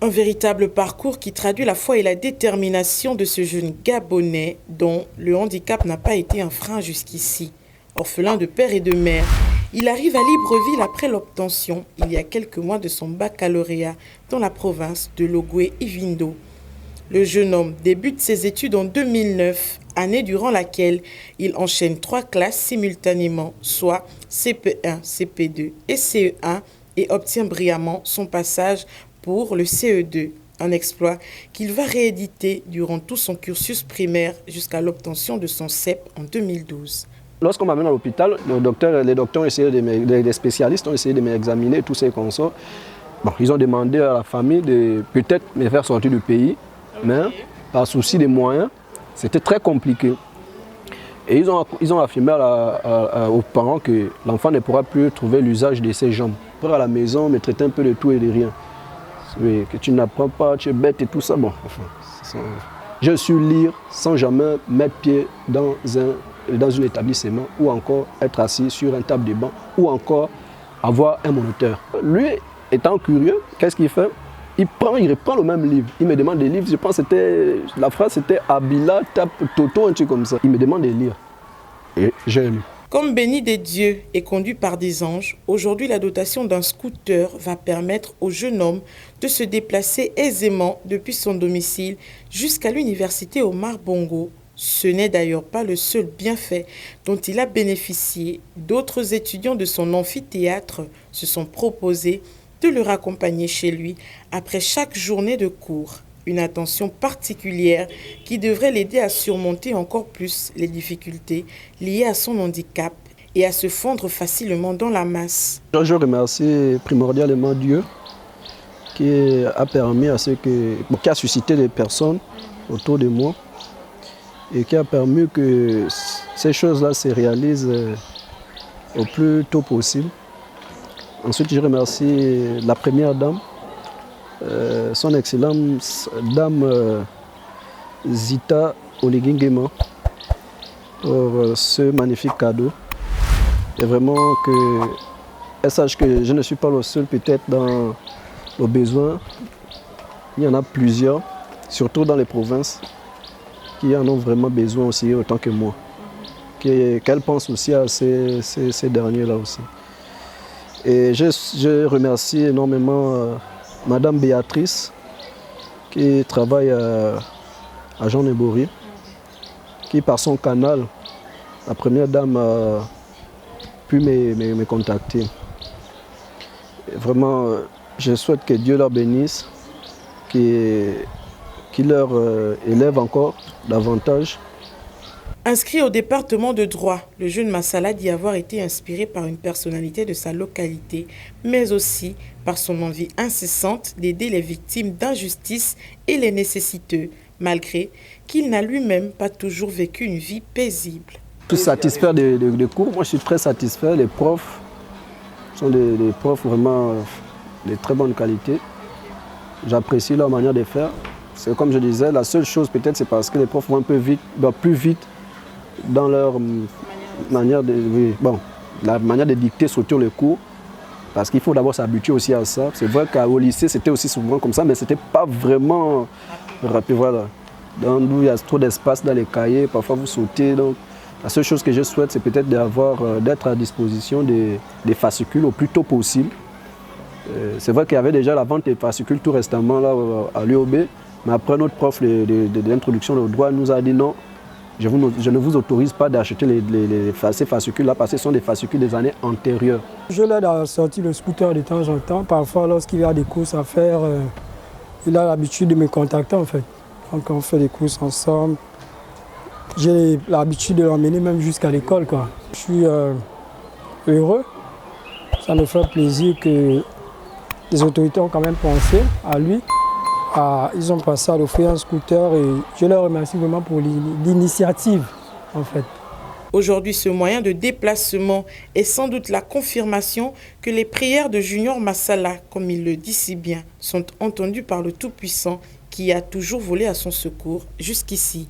Un véritable parcours qui traduit la foi et la détermination de ce jeune Gabonais dont le handicap n'a pas été un frein jusqu'ici. Orphelin de père et de mère, il arrive à Libreville après l'obtention, il y a quelques mois, de son baccalauréat dans la province de Logoué-Ivindo. Le jeune homme débute ses études en 2009, année durant laquelle il enchaîne 3 classes simultanément, soit CP1, CP2 et CE1, et obtient brillamment son passage pour le CE2, un exploit qu'il va rééditer durant tout son cursus primaire jusqu'à l'obtention de son CEP en 2012. Lorsqu'on m'amène à l'hôpital, les docteurs ont essayé les spécialistes ont essayé de m'examiner, tous ces consorts. Bon, ils ont demandé à la famille de peut-être me faire sortir du pays, mais par souci des moyens, c'était très compliqué. Et ils ont affirmé aux parents que l'enfant ne pourra plus trouver l'usage de ses jambes. Après à la maison, on me traitait un peu de tout et de rien. Oui, que tu n'apprends pas, tu es bête et tout ça. Bon, enfin, je suis lire sans jamais mettre pied dans un établissement ou encore être assis sur une table de banc ou encore avoir un moniteur. Lui, étant curieux, qu'est-ce qu'il fait? Il reprend le même livre. Il me demande des livres. Je pense que la phrase c'était Abila, tape Toto, un truc comme ça. Il me demande de lire. Et j'ai lu. Comme béni des dieux et conduit par des anges, aujourd'hui la dotation d'un scooter va permettre au jeune homme de se déplacer aisément depuis son domicile jusqu'à l'université Omar Bongo. Ce n'est d'ailleurs pas le seul bienfait dont il a bénéficié. D'autres étudiants de son amphithéâtre se sont proposés de le raccompagner chez lui après chaque journée de cours. Une attention particulière qui devrait l'aider à surmonter encore plus les difficultés liées à son handicap et à se fondre facilement dans la masse. Je remercie primordialement Dieu qui a permis qui a suscité des personnes autour de moi et qui a permis que ces choses-là se réalisent au plus tôt possible. Ensuite, je remercie la première dame, son excellence dame Zita Oligingema, pour ce magnifique cadeau. Et vraiment qu'elle sache que je ne suis pas le seul peut-être dans le besoin. Il y en a plusieurs, surtout dans les provinces, qui en ont vraiment besoin aussi autant que moi. Qu'elle pense aussi à ces derniers-là aussi. Et je remercie énormément Madame Béatrice qui travaille à Jean Nebory, qui par son canal, la première dame a pu me contacter. Et vraiment, je souhaite que Dieu leur bénisse, qu'il leur élève encore davantage. Inscrit au département de droit, le jeune Massala dit avoir été inspiré par une personnalité de sa localité, mais aussi par son envie incessante d'aider les victimes d'injustice et les nécessiteux, malgré qu'il n'a lui-même pas toujours vécu une vie paisible. Je suis satisfait des cours, moi je suis très satisfait. Les profs sont des profs vraiment de très bonne qualité. J'apprécie leur manière de faire. C'est comme je disais, la seule chose peut-être c'est parce que les profs vont un peu plus vite dans leur manière la manière de dicter surtout les cours, parce qu'il faut d'abord s'habituer aussi à ça. C'est vrai qu'au lycée c'était aussi souvent comme ça, mais c'était pas vraiment rapide, voilà. Donc il y a trop d'espace dans les cahiers, parfois vous sautez. Donc la seule chose que je souhaite c'est peut-être d'être à disposition des fascicules au plus tôt possible. C'est vrai qu'il y avait déjà la vente des fascicules tout récemment là à l'UOB, mais après notre prof de l'introduction au droit nous a dit non. Je ne vous autorise pas d'acheter ces fascicules-là parce que ce sont des fascicules des années antérieures. Je l'aide à sortir le scooter de temps en temps. Parfois, lorsqu'il y a des courses à faire, il a l'habitude de me contacter en fait. Donc on fait des courses ensemble. J'ai l'habitude de l'emmener même jusqu'à l'école, quoi. Je suis heureux. Ça me fait plaisir que les autorités ont quand même pensé à lui. Ils ont passé à l'offrir un scooter et je leur remercie vraiment pour l'initiative en fait. Aujourd'hui, ce moyen de déplacement est sans doute la confirmation que les prières de Junior Massala, comme il le dit si bien, sont entendues par le Tout-Puissant qui a toujours volé à son secours jusqu'ici.